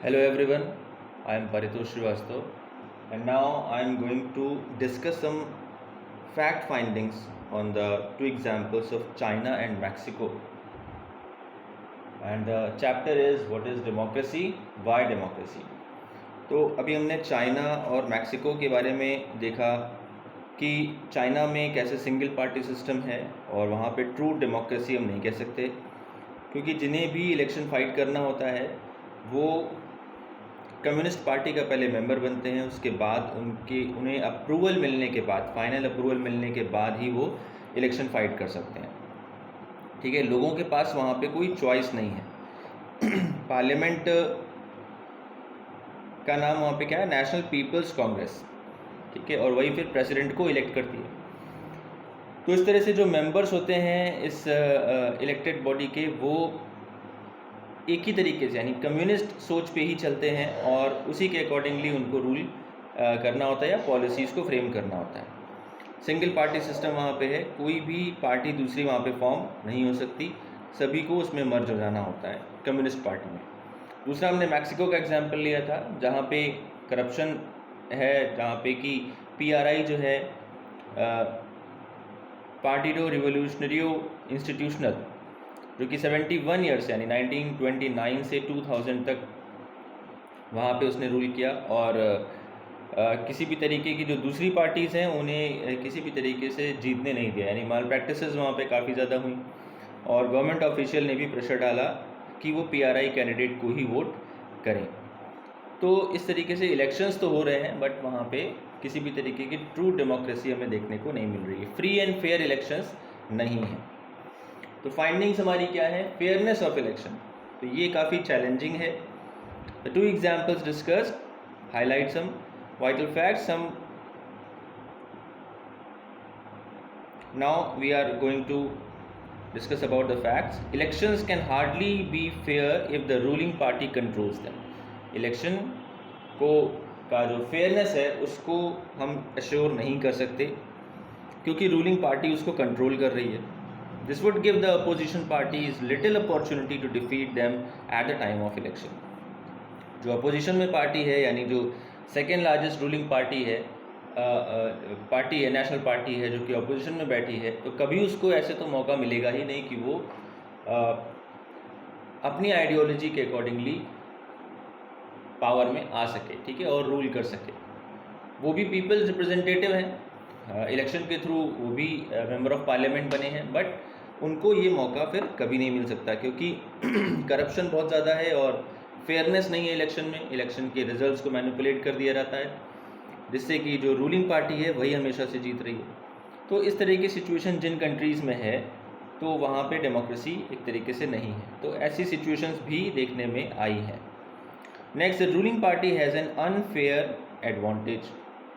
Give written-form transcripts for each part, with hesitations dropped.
Hello everyone, I am Paritosh Srivastav and now I am going to discuss some fact findings on the two examples of China and Mexico. And the chapter is what is democracy, why democracy. तो अभी हमने China और Mexico के बारे में देखा कि China में कैसे सिंगल पार्टी सिस्टम है और वहाँ पे ट्रू डेमोक्रेसी हम नहीं कह सकते, क्योंकि जिन्हें भी इलेक्शन फाइट करना होता है वो कम्युनिस्ट पार्टी का पहले मेंबर बनते हैं, उसके बाद उन्हें अप्रूवल मिलने के बाद, फाइनल अप्रूवल मिलने के बाद ही वो इलेक्शन फाइट कर सकते हैं। ठीक है, लोगों के पास वहाँ पे कोई चॉइस नहीं है। पार्लियामेंट का नाम वहाँ पे क्या है, नेशनल पीपल्स कांग्रेस। ठीक है, और वही फिर प्रेसिडेंट को इलेक्ट करती है। तो इस तरह से जो मेंबर्स होते हैं इस इलेक्टेड बॉडी के, वो एक ही तरीके से यानी कम्युनिस्ट सोच पे ही चलते हैं और उसी के अकॉर्डिंगली उनको रूल करना होता है या पॉलिसीज़ को फ्रेम करना होता है। सिंगल पार्टी सिस्टम वहाँ पे है, कोई भी पार्टी दूसरी वहाँ पे फॉर्म नहीं हो सकती, सभी को उसमें मर्ज हो जाना होता है कम्युनिस्ट पार्टी में। दूसरा हमने मैक्सिको का एग्जाम्पल लिया था, जहाँ पे करप्शन है, जहाँ पे कि PRI जो है पार्टिडो रिवोल्यूशनरियो इंस्टीट्यूशनल, जो कि 71 ईयर्स यानी 1929 से 2000 तक वहाँ पे उसने रूल किया और किसी भी तरीके की जो दूसरी पार्टीज़ हैं उन्हें किसी भी तरीके से जीतने नहीं दिया, यानी माल प्रैक्टिसेस वहाँ पे काफ़ी ज़्यादा हुई और गवर्नमेंट ऑफिशियल ने भी प्रेशर डाला कि वो PRI कैंडिडेट को ही वोट करें। तो इस तरीके से इलेक्शंस तो हो रहे हैं, बट वहाँ पे किसी भी तरीके की ट्रू डेमोक्रेसी हमें देखने को नहीं मिल रही है, फ्री एंड फेयर इलेक्शंस नहीं हैं। तो फाइंडिंग्स हमारी क्या है, फेयरनेस ऑफ इलेक्शन, तो ये काफ़ी चैलेंजिंग है। The two examples discussed highlight some vital facts, some now we are going to discuss about the facts. Elections can hardly be fair if the ruling party controls them. Election को का जो fairness है उसको हम assure नहीं कर सकते क्योंकि रूलिंग पार्टी उसको कंट्रोल कर रही है। This would give the opposition parties little opportunity to defeat them at the time of election. जो अपोजिशन में पार्टी है यानी जो सेकेंड लार्जेस्ट रूलिंग पार्टी है, नेशनल पार्टी है, जो कि अपोजिशन में बैठी है, तो कभी उसको ऐसे तो मौका मिलेगा ही नहीं कि वो अपनी आइडियोलॉजी के अकॉर्डिंगली पावर में आ सके, ठीक है, और रूल कर सके। वो भी पीपल्स रिप्रेजेंटेटिव हैं, इलेक्शन के थ्रू वो भी मेंबर ऑफ पार्लियामेंट बने हैं, बट उनको ये मौका फिर कभी नहीं मिल सकता क्योंकि करप्शन बहुत ज़्यादा है और फेयरनेस नहीं है इलेक्शन में। इलेक्शन के रिजल्ट्स को मैनिपुलेट कर दिया जाता है जिससे कि जो रूलिंग पार्टी है वही हमेशा से जीत रही है। तो इस तरह की सिचुएशन जिन कंट्रीज़ में है तो वहाँ पे डेमोक्रेसी एक तरीके से नहीं है, तो ऐसी सिचुएशंस भी देखने में आई हैं। Next, the ruling party has an unfair advantage,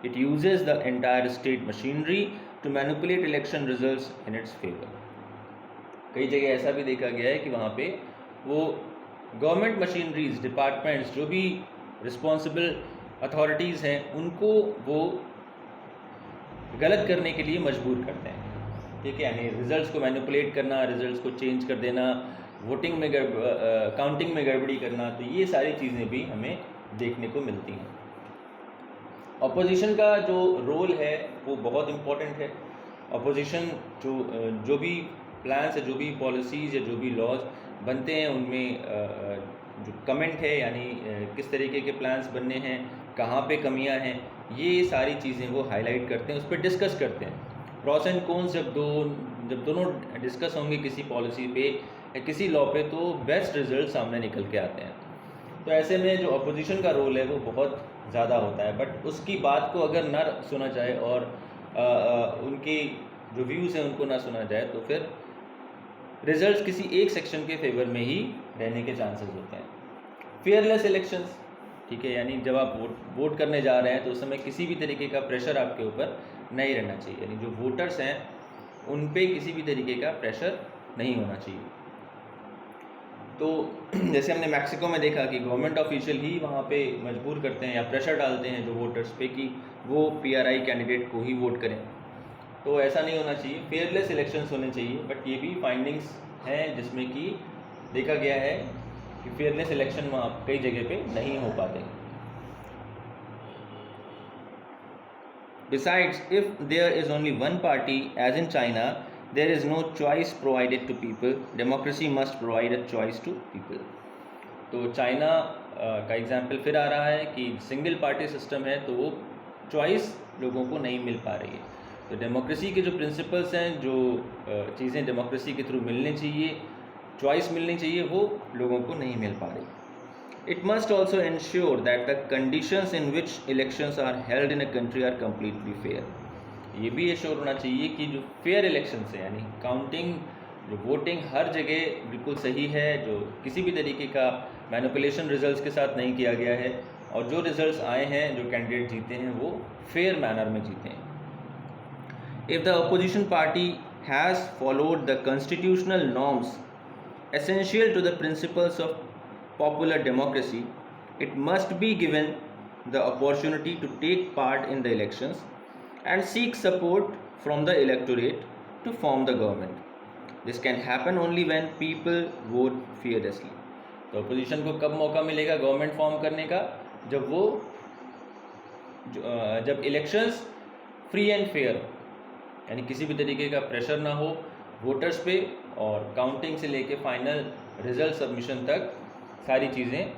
it uses the entire state machinery to manipulate election results in its favour. कई जगह ऐसा भी देखा गया है कि वहाँ पे वो गवर्नमेंट मशीनरीज, डिपार्टमेंट्स, जो भी रिस्पॉन्सिबल अथॉरिटीज़ हैं, उनको वो गलत करने के लिए मजबूर करते हैं। ठीक है, यानी रिजल्ट्स को मैनिपुलेट करना, रिजल्ट्स को चेंज कर देना, वोटिंग में काउंटिंग में गड़बड़ी करना, तो ये सारी चीज़ें भी हमें देखने को मिलती हैं। अपोजिशन का जो रोल है वो बहुत इम्पोर्टेंट है। अपोजिशन जो भी प्लान्स है, जो भी पॉलिसीज़ या जो भी लॉज बनते हैं, उनमें जो कमेंट है यानी किस तरीके के प्लान्स बनने हैं, कहाँ पे कमियां हैं, ये सारी चीज़ें वो हाईलाइट करते हैं, उस पर डिस्कस करते हैं। प्रॉस एंड कॉन्स जब दोनों डिस्कस होंगे किसी पॉलिसी पे या किसी लॉ पे, तो बेस्ट रिजल्ट सामने निकल के आते हैं। तो ऐसे में जो अपोजिशन का रोल है वो बहुत ज़्यादा होता है, बट उसकी बात को अगर ना सुना जाए और उनके जो व्यूज़ हैं उनको ना सुना जाए तो फिर रिजल्ट्स किसी एक सेक्शन के फेवर में ही रहने के चांसेस होते हैं। फेयरलेस इलेक्शंस, ठीक है, यानी जब आप वोट करने जा रहे हैं तो उस समय किसी भी तरीके का प्रेशर आपके ऊपर नहीं रहना चाहिए, यानी जो वोटर्स हैं उन पे किसी भी तरीके का प्रेशर नहीं होना चाहिए। तो जैसे हमने मैक्सिको में देखा कि गवर्नमेंट ऑफिशियल ही वहाँ पे मजबूर करते हैं या प्रेशर डालते हैं जो वोटर्स पे कि वो PRI कैंडिडेट को ही वोट करें, तो ऐसा नहीं होना चाहिए। फेयरलेस इलेक्शंस होने चाहिए, बट ये भी फाइंडिंग्स हैं जिसमें कि देखा गया है कि फेयरनेस इलेक्शन वहाँ कई जगह पे नहीं हो पाते। Besides, if there is only one party, as in China, there is no choice provided to people. Democracy must provide a choice to people. तो चाइना का एग्जाम्पल फिर आ रहा है कि सिंगल पार्टी सिस्टम है, तो वो चॉइस लोगों को नहीं मिल पा रही है। तो डेमोक्रेसी के जो प्रिंसिपल्स हैं, जो चीज़ें डेमोक्रेसी के थ्रू मिलनी चाहिए, चॉइस मिलनी चाहिए, वो लोगों को नहीं मिल पा रही। It must also ensure that the conditions in which elections are held in a country are completely fair. ये भी एश्योर होना चाहिए कि जो फेयर इलेक्शन है, यानी काउंटिंग, जो वोटिंग हर जगह बिल्कुल सही है, जो किसी भी तरीके का मैनिपुलेशन रिजल्ट्स के साथ नहीं किया गया है, और जो रिजल्ट्स आए हैं, जो कैंडिडेट जीते हैं, वो फेयर मैनर में जीते हैं। If the opposition party has followed the constitutional norms essential to the principles of popular democracy, it must be given the opportunity to take part in the elections and seek support from the electorate to form the government. This can happen only when people vote fearlessly. तो opposition को कब मौका मिलेगा government form करने का? जब elections free and fair, यानी किसी भी तरीके का प्रेशर ना हो वोटर्स पे, और काउंटिंग से लेके फाइनल रिजल्ट सबमिशन तक सारी चीज़ें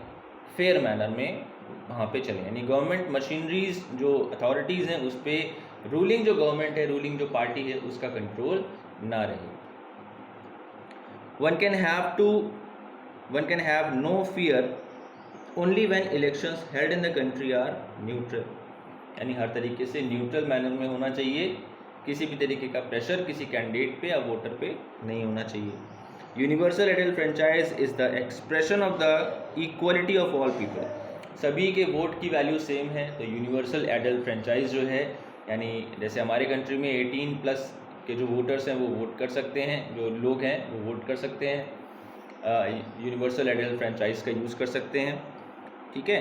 फेयर मैनर में वहाँ पे चलें, यानी गवर्नमेंट मशीनरीज जो अथॉरिटीज़ हैं उस पर रूलिंग जो गवर्नमेंट है, रूलिंग जो पार्टी है, उसका कंट्रोल ना रहे। One can have no fear only when elections held in the country are neutral, यानी हर तरीके से न्यूट्रल मैनर में होना चाहिए, किसी भी तरीके का प्रेशर किसी कैंडिडेट पे या वोटर पे नहीं होना चाहिए। Universal adult franchise is the expression of the equality of all people. सभी के वोट की वैल्यू सेम है, तो यूनिवर्सल एडल्ट फ्रेंचाइज जो है, यानी जैसे हमारे कंट्री में 18+ के जो वोटर्स हैं वो वोट कर सकते हैं, जो लोग हैं वो वोट कर सकते हैं, यूनिवर्सल एडल्ट फ्रेंचाइज का यूज़ कर सकते हैं। ठीक है,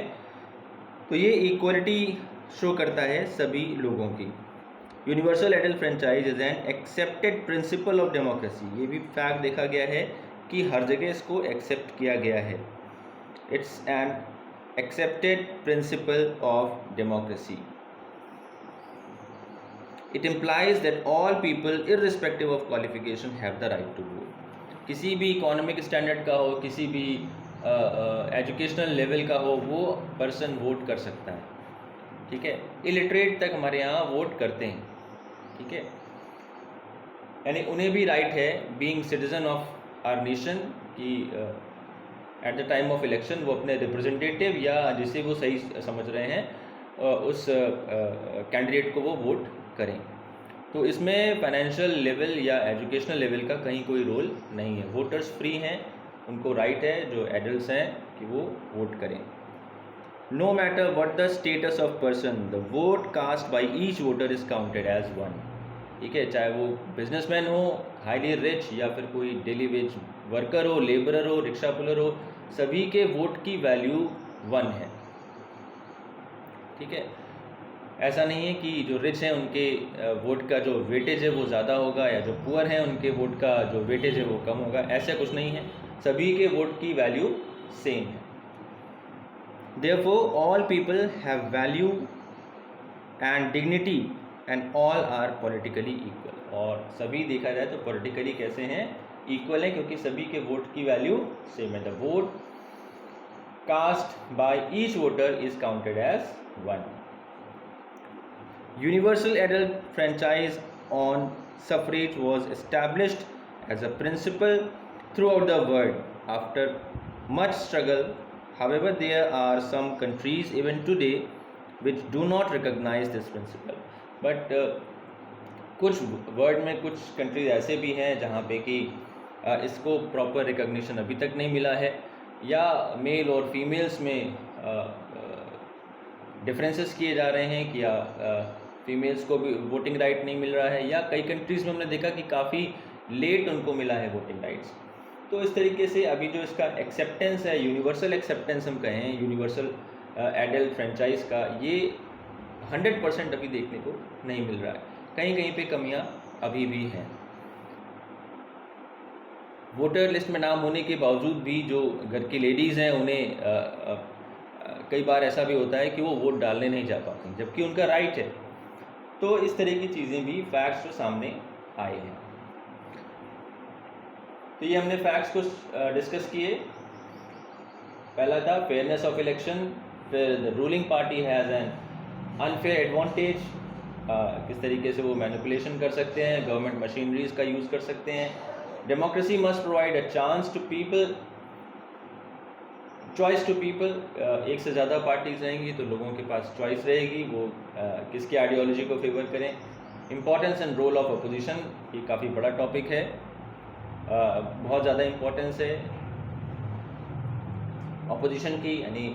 तो ये इक्वलिटी शो करता है सभी लोगों की। Universal adult franchise is an accepted principle of democracy. ये भी फैक्ट देखा गया है कि हर जगह इसको एक्सेप्ट किया गया है। It's an accepted principle of democracy. It implies that all people irrespective of qualification have the right to vote. किसी भी इकोनॉमिक स्टैंडर्ड का हो, किसी भी एजुकेशनल लेवल का हो, वो पर्सन वोट कर सकता है। ठीक है, इलिटरेट तक हमारे यहाँ वोट करते हैं। ठीक है, यानी उन्हें भी राइट है being citizen of our nation कि at the time of election वो अपने रिप्रेजेंटेटिव या जिसे वो सही समझ रहे हैं उस कैंडिडेट को वो वोट करें। तो इसमें फाइनेंशियल लेवल या एजुकेशनल लेवल का कहीं कोई रोल नहीं है। वोटर्स फ्री हैं, उनको राइट है जो एडल्ट्स हैं कि वो वोट करें। No matter what the status of person, the vote cast by each voter is counted as one. ठीक है, चाहे वो बिजनेसमैन हो, हाईली रिच, या फिर कोई डेली वेज वर्कर हो, लेबरर हो, रिक्शा पुलर हो, सभी के वोट की वैल्यू 1 है। ठीक है, ऐसा नहीं है कि जो रिच हैं उनके वोट का जो वेटेज है वो ज़्यादा होगा, या जो पुअर हैं उनके वोट का जो वेटेज है वो कम होगा, ऐसा कुछ नहीं है। सभी के वोट की वैल्यू सेम है। Therefore, all people have value and dignity and all are politically equal. और सभी देखा जाए तो पॉलिटिकली कैसे हैं, इक्वल हैं, क्योंकि सभी के वोट की वैल्यू सेम है। The vote cast by each voter is counted as 1. Universal adult franchise on suffrage was established as a principle throughout the world after much struggle. However, there are some countries even today which do not recognize this principle. But कुछ world में कुछ countries ऐसे भी हैं जहाँ पे कि इसको प्रॉपर रिकग्निशन अभी तक नहीं मिला है, या मेल और फीमेल्स में डिफरेंसेस किए जा रहे हैं कि या फीमेल्स को भी वोटिंग राइट नहीं मिल रहा है, या कई कंट्रीज़ में हमने देखा कि काफ़ी लेट उनको मिला है वोटिंग राइट्स। तो इस तरीके से अभी जो इसका एक्सेप्टेंस है, यूनिवर्सल एक्सेप्टेंस हम कहें यूनिवर्सल एडल्ट फ्रेंचाइज का, ये 100% अभी देखने को नहीं मिल रहा है। कहीं कहीं पे कमियां अभी भी हैं। वोटर लिस्ट में नाम होने के बावजूद भी जो घर की लेडीज़ हैं उन्हें कई बार ऐसा भी होता है कि वो वोट डालने नहीं जा पाती, जबकि उनका राइट है। तो इस तरह की चीज़ें भी फैक्ट्स जो सामने आए हैं। तो ये हमने फैक्ट्स को डिस्कस किए। पहला था फेयरनेस ऑफ इलेक्शन, फिर the ruling party has an unfair advantage, किस तरीके से वो मैनिपुलेशन कर सकते हैं, गवर्नमेंट मशीनरीज का यूज़ कर सकते हैं। Democracy must provide a chance to people, choice to people, एक से ज़्यादा पार्टीज रहेंगी तो लोगों के पास चॉइस रहेगी वो किसकी आइडियोलॉजी को फेवर करें। Importance and role of opposition, ये काफ़ी बड़ा टॉपिक है, बहुत ज़्यादा इम्पोर्टेंस है अपोजिशन की, यानी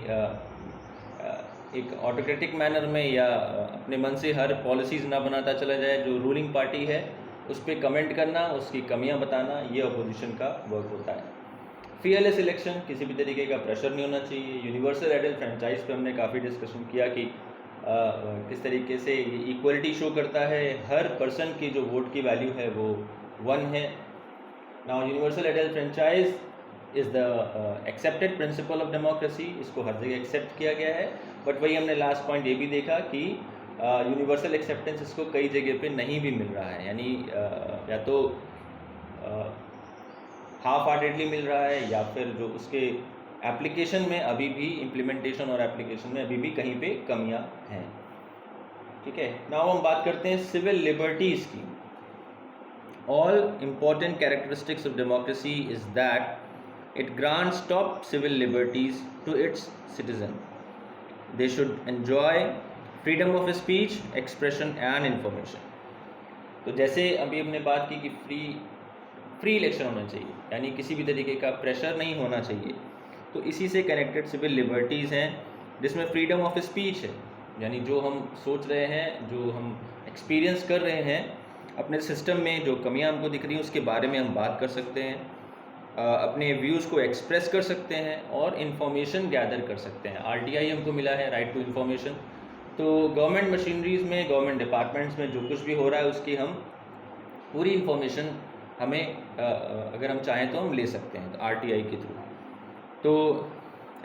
एक ऑटोक्रेटिक मैनर में या अपने मन से हर पॉलिसीज़ ना बनाता चला जाए। जो रूलिंग पार्टी है उस पर कमेंट करना, उसकी कमियां बताना, ये अपोजिशन का वर्क होता है। फियरलेस इलेक्शन, किसी भी तरीके का प्रेशर नहीं होना चाहिए। यूनिवर्सल एडल्ट फ्रेंचाइज पे हमने काफ़ी डिस्कशन किया कि किस तरीके से ये इक्वलिटी शो करता है, हर पर्सन की जो वोट की वैल्यू है वो 1 है। Now universal adult franchise is the accepted principle of democracy, इसको हर जगह एक्सेप्ट किया गया है। बट वही हमने लास्ट पॉइंट ये भी देखा कि यूनिवर्सल एक्सेप्टेंस इसको कई जगह पे नहीं भी मिल रहा है, यानी या तो हाफ हार्टेडली मिल रहा है या फिर जो उसके एप्लीकेशन में अभी भी, इम्प्लीमेंटेशन और एप्लीकेशन में अभी भी कहीं पे कमियां हैं। ठीक है, नाउ हम बात करते हैं सिविल लिबर्टीज़ की। All important characteristics of democracy is that it grants top civil liberties to its citizen. They should enjoy freedom of speech, expression and information. तो जैसे अभी हमने बात की कि फ्री इलेक्शन होना चाहिए, यानी किसी भी तरीके का प्रेशर नहीं होना चाहिए, तो इसी से कनेक्टेड सिविल लिबर्टीज़ हैं जिसमें फ्रीडम ऑफ स्पीच है, यानी जो हम सोच रहे हैं, जो हम एक्सपीरियंस कर रहे हैं अपने सिस्टम में, जो कमियां हमको दिख रही हैं उसके बारे में हम बात कर सकते हैं, अपने व्यूज़ को एक्सप्रेस कर सकते हैं और इन्फॉर्मेशन गैदर कर सकते हैं। RTI हमको मिला है, राइट टू इन्फॉर्मेशन। तो गवर्नमेंट मशीनरीज़ में, गवर्नमेंट डिपार्टमेंट्स में जो कुछ भी हो रहा है उसकी हम पूरी इन्फॉर्मेशन हमें अगर हम चाहें तो हम ले सकते हैं RTI के थ्रू। तो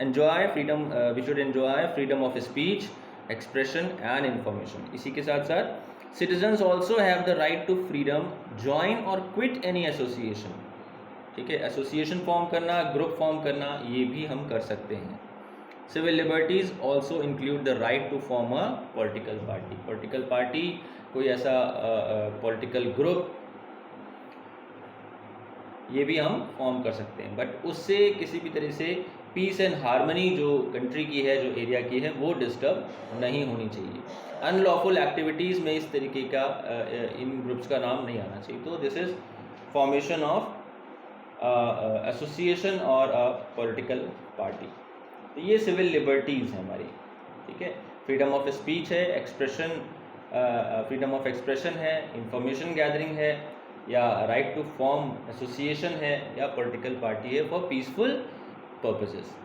enjoy freedom, we should enjoy freedom of speech, expression and information. इसी के साथ साथ citizens also have the right to freedom join और क्विट एनी एसोसिएशन। ठीक है, एसोसिएशन फॉर्म करना, ग्रुप फॉर्म करना, ये भी हम कर सकते हैं। Civil liberties also include the right to form a political party. Political party, कोई ऐसा पॉलिटिकल ग्रुप, ये भी हम फॉर्म कर सकते हैं, बट उससे किसी भी तरह से पीस एंड हार्मनी जो कंट्री की है, जो एरिया की है, वो डिस्टर्ब नहीं होनी चाहिए। अनलॉफुल एक्टिविटीज़ में इस तरीके का इन ग्रुप्स का नाम नहीं आना चाहिए। तो this is formation of association और पॉलिटिकल पार्टी। तो ये सिविल लिबर्टीज़ हैं हमारी। ठीक है, फ्रीडम ऑफ स्पीच है, एक्सप्रेशन, फ्रीडम ऑफ एक्सप्रेशन है, इंफॉर्मेशन गैदरिंग है, या राइट टू फॉर्म एसोसिएशन है, या पॉलिटिकल पार्टी है फॉर पीसफुल पर्पसेस।